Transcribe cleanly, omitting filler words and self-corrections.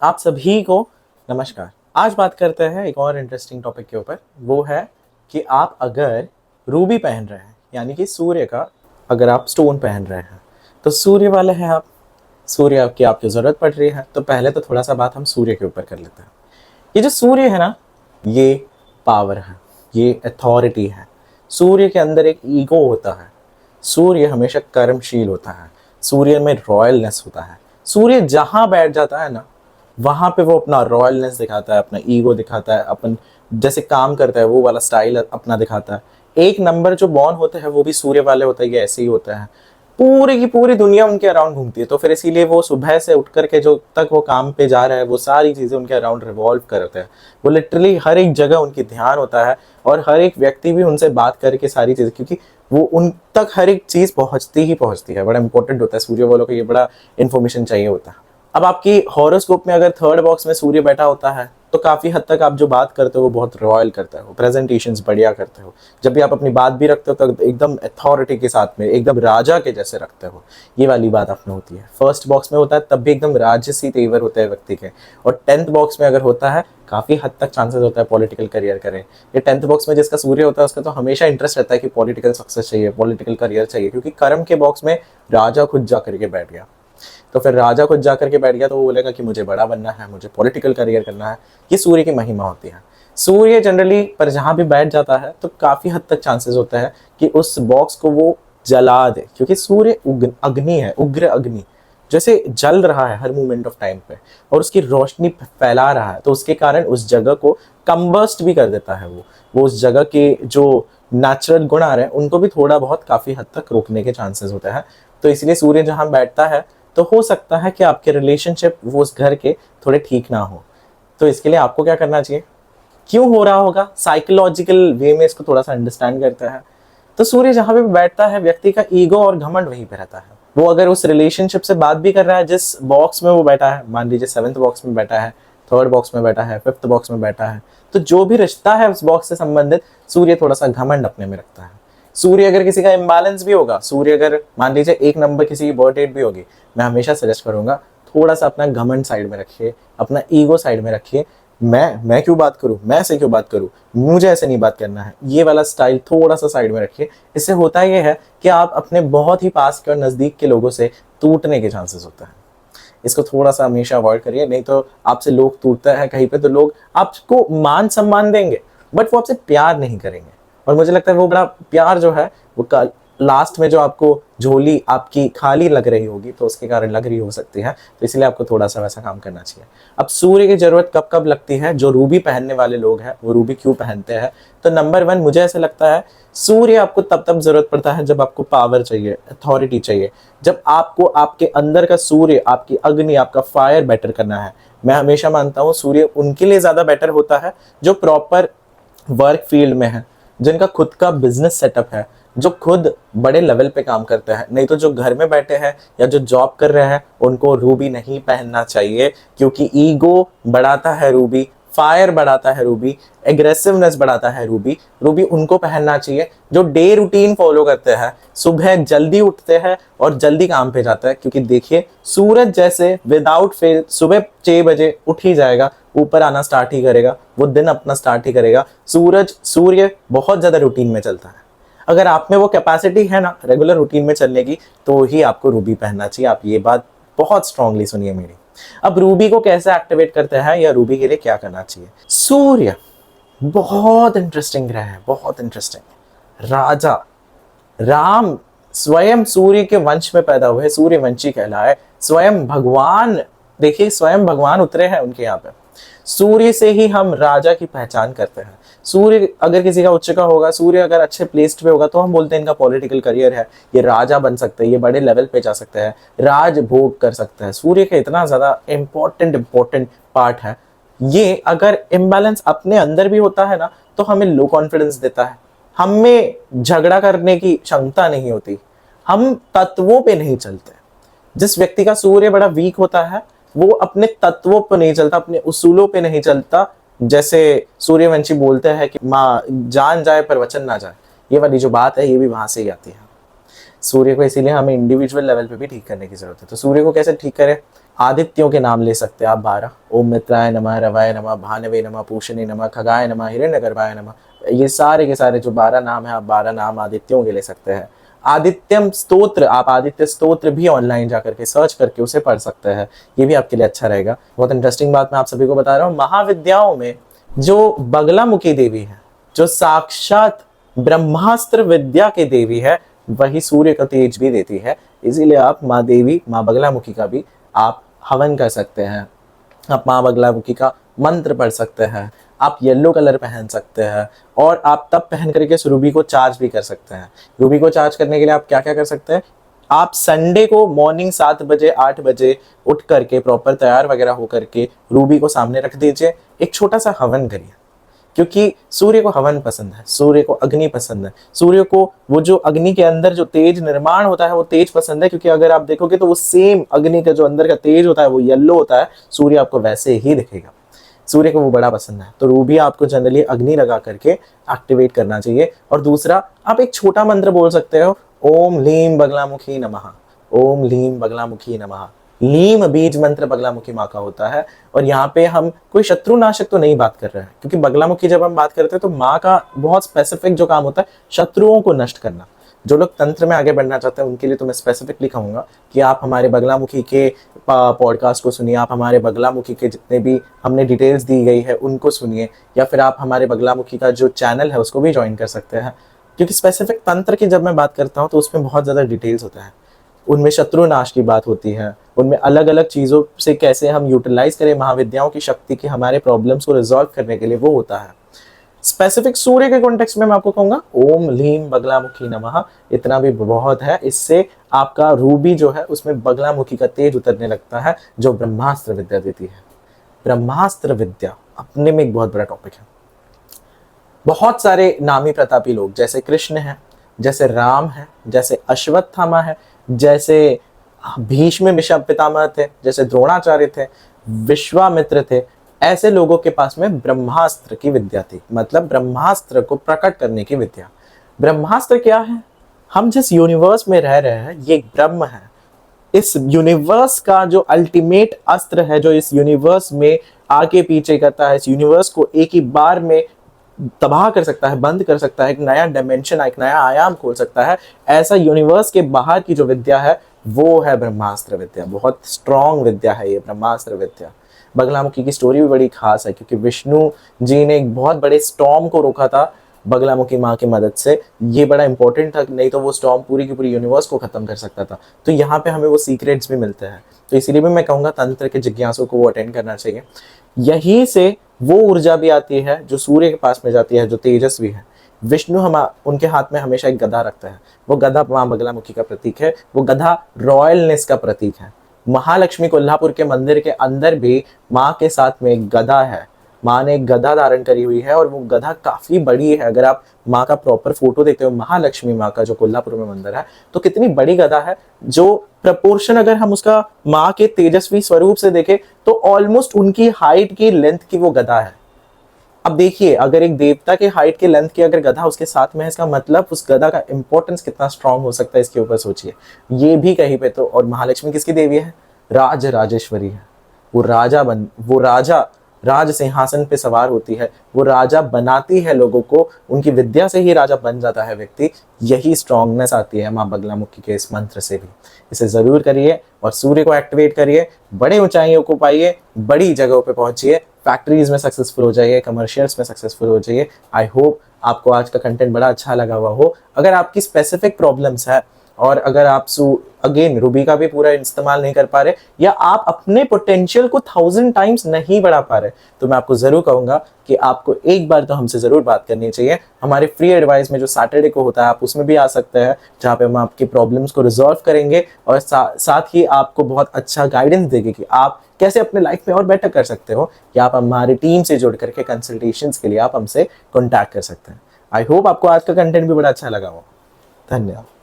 आप सभी को नमस्कार। आज बात करते हैं एक और इंटरेस्टिंग टॉपिक के ऊपर। वो है कि आप अगर रूबी पहन रहे हैं, यानी कि सूर्य का अगर आप स्टोन पहन रहे हैं, तो सूर्य वाले हैं आप, सूर्य की आपकी ज़रूरत पड़ रही है। तो पहले तो थोड़ा सा बात हम सूर्य के ऊपर कर लेते हैं। ये जो सूर्य है ना, ये पावर है, ये अथॉरिटी है। सूर्य के अंदर एक ईगो होता है। सूर्य हमेशा कर्मशील होता है। सूर्य में रॉयलनेस होता है। सूर्य जहां बैठ जाता है ना, वहां पे वो अपना रॉयलनेस दिखाता है, अपना ईगो दिखाता है, अपन जैसे काम करता है वो वाला स्टाइल अपना दिखाता है। एक नंबर जो बॉर्न होते हैं वो भी सूर्य वाले होते हैं, ये ऐसे ही होता है। पूरी की पूरी दुनिया उनके अराउंड घूमती है, तो फिर इसीलिए वो सुबह से उठ करके जो तक वो काम पे जा रहा है, वो सारी चीजें उनके अराउंड रिवॉल्व करते हैं। वो लिटरली हर एक जगह उनकी ध्यान होता है, और हर एक व्यक्ति भी उनसे बात करके सारी चीजें, क्योंकि वो उन तक हर एक चीज पहुंचती ही पहुंचती है। बड़ा इंपॉर्टेंट होता है सूर्य वालों को, ये बड़ा इंफॉर्मेशन चाहिए होता है। अब आपकी हॉरोस्कोप में अगर थर्ड बॉक्स में सूर्य बैठा होता है, तो काफी हद तक आप जो बात करते हो वो बहुत रॉयल करते हो, प्रेजेंटेशंस बढ़िया करते हो। जब भी आप अपनी बात भी रखते हो तो एकदम अथॉरिटी के साथ में, एकदम राजा के जैसे रखते हो। ये वाली बात आप में होती है। फर्स्ट बॉक्स में होता है तब भी एकदम राजसी तेवर होते हैं व्यक्ति के। और टेंथ बॉक्स में अगर होता है, काफी हद तक चांसेस होता है पॉलिटिकल करियर करें। ये टेंथ बॉक्स में जिसका सूर्य होता है उसका तो हमेशा इंटरेस्ट रहता है कि पॉलिटिकल सक्सेस चाहिए, पॉलिटिकल करियर चाहिए, क्योंकि कर्म के बॉक्स में राजा खुद जा करके बैठ गया। तो फिर राजा खुद जा करके बैठ गया, तो वो बोलेगा कि मुझे बड़ा बनना है, मुझे पॉलिटिकल करियर करना है। ये सूर्य की महिमा होती है। सूर्य जनरली पर जहां भी बैठ जाता है तो काफी हद तक चांसेस होता है कि उस बॉक्स को वो जला दे, क्योंकि सूर्य अग्नि है, उग्र अग्नि, जैसे जल रहा है हर मोमेंट ऑफ टाइम पे, और उसकी रोशनी फैला रहा है, तो उसके कारण उस जगह को कंबस्ट भी कर देता है। वो उस जगह के जो नेचुरल गुण आ रहे हैं उनको भी थोड़ा बहुत काफी हद तक रोकने के चांसेस होते हैं। तो इसलिए सूर्य जहां बैठता है, तो हो सकता है कि आपके रिलेशनशिप वो उस घर के थोड़े ठीक ना हो। तो इसके लिए आपको क्या करना चाहिए, क्यों हो रहा होगा, साइकोलॉजिकल वे में इसको थोड़ा सा अंडरस्टैंड करता है। तो सूर्य जहां पे बैठता है, व्यक्ति का ईगो और घमंड वहीं पे रहता है। वो अगर उस रिलेशनशिप से बात भी कर रहा है, जिस बॉक्स में वो बैठा है, मान लीजिए सेवंथ बॉक्स में बैठा है, थर्ड बॉक्स में बैठा है, फिफ्थ बॉक्स में बैठा है, तो जो भी रिश्ता है उस बॉक्स से संबंधित, सूर्य थोड़ा सा घमंड अपने में रखता है। सूर्य अगर किसी का इम्बैलेंस भी होगा, सूर्य अगर मान लीजिए एक नंबर किसी की बर्थ डेट भी होगी, मैं हमेशा सजेस्ट करूंगा थोड़ा सा अपना घमंड साइड में रखिए, अपना ईगो साइड में रखिए। मैं क्यों बात करूं, मैं से क्यों बात करूं, मुझे ऐसे नहीं बात करना है, ये वाला स्टाइल थोड़ा सा साइड में रखिए। इससे होता ये है कि आप अपने बहुत ही पास के और नजदीक के लोगों से टूटने के चांसेस होता है। इसको थोड़ा सा हमेशा अवॉइड करिए, नहीं तो आपसे लोग टूटता है कहीं पे, तो लोग आपको मान सम्मान देंगे बट वो आपसे प्यार नहीं करेंगे। और मुझे लगता है वो बड़ा प्यार जो है वो लास्ट में जो आपको झोली आपकी खाली लग रही होगी, तो उसके कारण लग रही हो सकती है। तो इसलिए आपको थोड़ा सा वैसा काम करना चाहिए। अब सूर्य की जरूरत कब कब लगती है, जो रूबी पहनने वाले लोग हैं वो रूबी क्यों पहनते हैं, तो नंबर वन मुझे ऐसा लगता है सूर्य आपको तब तब जरूरत पड़ता है जब आपको पावर चाहिए, अथॉरिटी चाहिए, जब आपको आपके अंदर का सूर्य, आपकी अग्नि, आपका फायर बेटर करना है। मैं हमेशा मानता हूँ सूर्य उनके लिए ज्यादा बेटर होता है जो प्रॉपर वर्क फील्ड में है, जिनका खुद का बिजनेस सेटअप है, जो खुद बड़े लेवल पे काम करते हैं। नहीं तो जो घर में बैठे हैं या जो जॉब कर रहे हैं उनको रूबी नहीं पहनना चाहिए, क्योंकि ईगो बढ़ाता है रूबी, फायर बढ़ाता है रूबी, एग्रेसिवनेस बढ़ाता है रूबी। रूबी उनको पहनना चाहिए जो डे रूटीन फॉलो करते हैं, सुबह जल्दी उठते हैं और जल्दी काम पे जाते हैं। क्योंकि देखिए सूरज जैसे विदाउट फेल सुबह 6 बजे उठ ही जाएगा, ऊपर आना स्टार्ट ही करेगा, वो दिन अपना स्टार्ट ही करेगा। सूर्य बहुत ज्यादा रूटीन में चलता है। अगर आप में वो कैपेसिटी है ना रेगुलर रूटीन में चलने की, तो ही आपको रूबी पहनना चाहिए। आप ये बात बहुत स्ट्रांगली सुनिए मेरी। अब रूबी को कैसे एक्टिवेट करते हैं या रूबी के लिए क्या करना चाहिए। सूर्य बहुत इंटरेस्टिंग ग्रह है, बहुत इंटरेस्टिंग। राजा राम स्वयं सूर्य के वंश में पैदा हुए, सूर्यवंशी कहलाए। स्वयं भगवान, देखिए स्वयं भगवान उतरे हैं उनके यहाँ पे। सूर्य से ही हम राजा की पहचान करते हैं। सूर्य अगर किसी का उच्च का होगा, सूर्य अगर अच्छे प्लेस्ड पे होगा, तो हम बोलते हैं इनका पॉलिटिकल करियर है, ये राजा बन सकते हैं, ये बड़े लेवल पे जा सकते हैं, राज भोग कर सकते हैं। सूर्य का इतना ज्यादा इंपॉर्टेंट पार्ट है। ये अगर इम्बैलेंस अपने अंदर भी होता है ना, तो हमें लो कॉन्फिडेंस देता है, हमें झगड़ा करने की क्षमता नहीं होती, हम तत्वों पे नहीं चलते। जिस व्यक्ति का सूर्य बड़ा वीक होता है वो अपने तत्वों पे नहीं चलता, अपने उसूलों पे नहीं चलता। जैसे सूर्यवंशी बोलते हैं कि माँ जान जाए पर वचन ना जाए, ये वाली जो बात है ये भी वहां से ही आती है। सूर्य को इसीलिए हमें इंडिविजुअल लेवल पे भी ठीक करने की जरूरत है। तो सूर्य को कैसे ठीक करें, आदित्यों के नाम ले सकते हैं आप 12। ओम मित्राय नमः, रवाय नमः, भानवे नमः, पूषणे नमः, खगाय नमः, हिरण्यगर्भाय नमः। ये सारे के सारे जो 12 नाम है, आप 12 नाम आदित्यों के ले सकते हैं। आदित्यम स्तोत्र, आप आदित्य स्तोत्र भी ऑनलाइन जाकर के सर्च करके उसे पढ़ सकते हैं, ये भी आपके लिए अच्छा रहेगा। बहुत इंटरेस्टिंग बात मैं आप सभी को बता रहा हूँ, महाविद्याओं में जो बगलामुखी देवी है, जो साक्षात ब्रह्मास्त्र विद्या की देवी है, वही सूर्य का तेज भी देती है। इसीलिए आप माँ देवी, माँ बगलामुखी का भी आप हवन कर सकते हैं, आप माँ बगलामुखी का मंत्र पढ़ सकते हैं, आप येलो कलर पहन सकते हैं, और आप तब पहन करके इस रूबी को चार्ज भी कर सकते हैं। रूबी को चार्ज करने के लिए आप क्या क्या कर सकते हैं, आप संडे को मॉर्निंग 7 बजे 8 बजे उठ करके प्रॉपर तैयार वगैरह होकर के रूबी को सामने रख दीजिए, एक छोटा सा हवन करिए, क्योंकि सूर्य को हवन पसंद है, सूर्य को अग्नि पसंद है, सूर्य को वो जो अग्नि के अंदर जो तेज निर्माण होता है वो तेज पसंद है। क्योंकि अगर आप देखोगे तो वो सेम अग्नि का जो अंदर का तेज होता है वो येलो होता है, सूर्य आपको वैसे ही दिखेगा, सूर्य को वो बड़ा पसंद है। तो रूबी आपको जनरली अग्नि लगा करके एक्टिवेट करना चाहिए। और दूसरा, आप एक छोटा मंत्र बोल सकते हो, ओम लीम बगलामुखी नमः, ओम लीम बगलामुखी नमः। लीम बीज मंत्र बगलामुखी माँ का होता है। और यहाँ पे हम कोई शत्रुनाशक तो नहीं बात कर रहे हैं, क्योंकि बगलामुखी जब हम बात करते हैं तो माँ का बहुत स्पेसिफिक जो काम होता है शत्रुओं को नष्ट करना। जो लोग तंत्र में आगे बढ़ना चाहते हैं उनके लिए तो मैं स्पेसिफिकली कहूँगा कि आप हमारे बगलामुखी के पॉडकास्ट को सुनिए, आप हमारे बगलामुखी के जितने भी हमने डिटेल्स दी गई है उनको सुनिए, या फिर आप हमारे बगलामुखी का जो चैनल है उसको भी ज्वाइन कर सकते हैं। क्योंकि स्पेसिफिक तंत्र की जब मैं बात करता हूँ तो उसमें बहुत ज़्यादा डिटेल्स होता है, उनमें शत्रुनाश की बात होती है, उनमें अलग अलग चीज़ों से कैसे हम यूटिलाइज करें महाविद्याओं की शक्ति की हमारे प्रॉब्लम्स को रिजॉल्व करने के लिए, वो होता है। स्पेसिफिक सूर्य के कॉन्टेक्स्ट में मैं आपको कहूंगा ओम लीम बगलामुखी नमः, इतना भी बहुत है। इससे आपका रूबी जो है उसमें बगलामुखी का तेज उतरने लगता है, जो ब्रह्मास्त्र विद्या देती है। ब्रह्मास्त्र विद्या अपने में एक बहुत बड़ा टॉपिक है। बहुत सारे नामी प्रतापी लोग जैसे कृष्ण है, जैसे राम है, जैसे अश्वत्थामा है, जैसे भीष्म पितामह थे, जैसे द्रोणाचार्य थे, विश्वामित्र थे, ऐसे लोगों के पास में ब्रह्मास्त्र की विद्या थी, मतलब ब्रह्मास्त्र को प्रकट करने की विद्या। ब्रह्मास्त्र क्या है? हम जिस यूनिवर्स में रह रहे हैं ये एक ब्रह्म है। इस यूनिवर्स का जो अल्टीमेट अस्त्र है, जो इस यूनिवर्स में आगे पीछे करता है, इस यूनिवर्स को एक ही बार में तबाह कर सकता है, बंद कर सकता है, एक नया डायमेंशन, एक नया आयाम खोल सकता है, ऐसा यूनिवर्स के बाहर की जो विद्या है वो है ब्रह्मास्त्र विद्या। बहुत स्ट्रॉन्ग विद्या है ये ब्रह्मास्त्र विद्या। बगलामुखी की स्टोरी भी बड़ी खास है, क्योंकि विष्णु जी ने एक बहुत बड़े स्टॉर्म को रोका था बगलामुखी माँ की मदद से। ये बड़ा इंपॉर्टेंट था, नहीं तो वो स्टॉर्म पूरी की पूरी यूनिवर्स को खत्म कर सकता था। तो यहाँ पे हमें वो सीक्रेट्स भी मिलते हैं। तो इसीलिए भी मैं कहूँगा तंत्र के जिज्ञासु को वो अटेंड करना चाहिए। यहीं से वो ऊर्जा भी आती है जो सूर्य के पास में जाती है, जो तेजस्वी है। विष्णु उनके हाथ में हमेशा एक गदा रखता है, वो गदा माँ बगलामुखी का प्रतीक है, वो गदा रॉयलनेस का प्रतीक है। महालक्ष्मी कोल्हापुर के मंदिर के अंदर भी माँ के साथ में एक गदा है, माँ ने एक गदा धारण करी हुई है, और वो गदा काफी बड़ी है। अगर आप माँ का प्रॉपर फोटो देखते हो, महालक्ष्मी माँ का जो कोल्हापुर में मंदिर है, तो कितनी बड़ी गदा है, जो प्रपोर्शन अगर हम उसका माँ के तेजस्वी स्वरूप से देखें तो ऑलमोस्ट उनकी हाइट की लेंथ की वो गदा है। अब देखिए, अगर एक देवता के हाइट के लेंथ की अगर गधा उसके साथ में है, इसका मतलब उस गधा का इंपॉर्टेंस कितना स्ट्रांग हो सकता है, इसके ऊपर सोचिए। ये भी कहीं पे तो, और महालक्ष्मी किसकी देवी है? राज राजेश्वरी है। वो राजा राज सिंहासन पे सवार होती है, वो राजा बनाती है लोगों को, उनकी विद्या से ही राजा बन जाता है व्यक्ति। यही स्ट्रांगनेस आती है माँ बगलामुखी के इस मंत्र से भी। इसे जरूर करिए और सूर्य को एक्टिवेट करिए, बड़े ऊंचाइयों को पाइए, बड़ी जगहों पे पहुंचिए, फैक्ट्रीज में सक्सेसफुल हो जाइए, कमर्शियल्स में सक्सेसफुल हो जाइए। आई होप आपको आज का कंटेंट बड़ा अच्छा लगा हुआ हो। अगर आपकी स्पेसिफिक प्रॉब्लम्स है, और अगर आप अगेन रूबी का भी पूरा इस्तेमाल नहीं कर पा रहे, या आप अपने पोटेंशियल को 1000 टाइम्स नहीं बढ़ा पा रहे, तो मैं आपको जरूर कहूंगा कि आपको एक बार तो हमसे जरूर बात करनी चाहिए। हमारे फ्री एडवाइस में जो सैटरडे को होता है, आप उसमें भी आ सकते हैं, जहाँ पे हम आपकी प्रॉब्लम्स को रिजॉल्व करेंगे, और साथ ही आपको बहुत अच्छा गाइडेंस देंगे कि आप कैसे अपने लाइफ में और बेटर कर सकते हो, या आप हमारी टीम से जुड़ करके कंसल्टेशंस के लिए आप हमसे कॉन्टैक्ट कर सकते हैं। आई होप आपको आज का कंटेंट भी बड़ा अच्छा लगा हो। धन्यवाद।